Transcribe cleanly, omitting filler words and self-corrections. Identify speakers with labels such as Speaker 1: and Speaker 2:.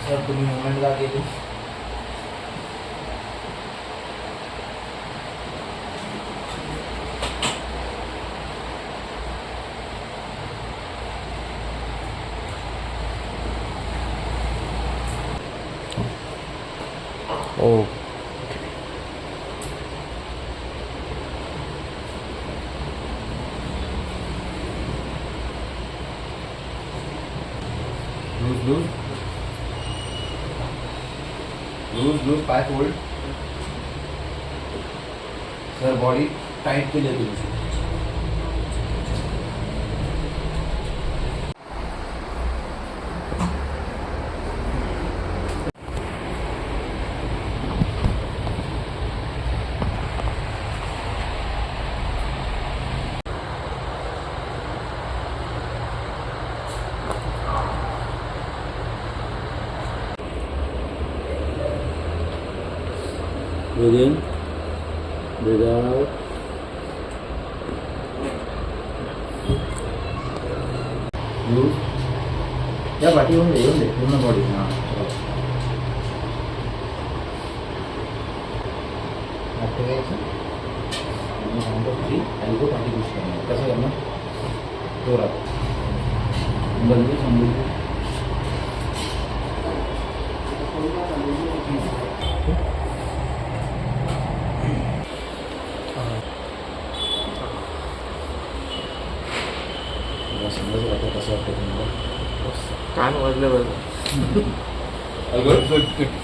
Speaker 1: Sir तुम्ही moment का केली.
Speaker 2: Oh.
Speaker 1: लूज पाय फोल्ड. सर बॉडी टाइट केली तुम्ही.
Speaker 2: Breathe in, breathe out.
Speaker 1: Loose. या पाठी येऊन दे पूर्ण बॉडी. हां मोठं घ्यायचं आणि सांगतो खाली एल्बो पाठी पुश करणार. कसं करणार? जोरात बंदी समजून. समजत वाटतं कसं वाटतं तुम्हाला?
Speaker 2: कान वाजलं बरं.
Speaker 1: Good good good.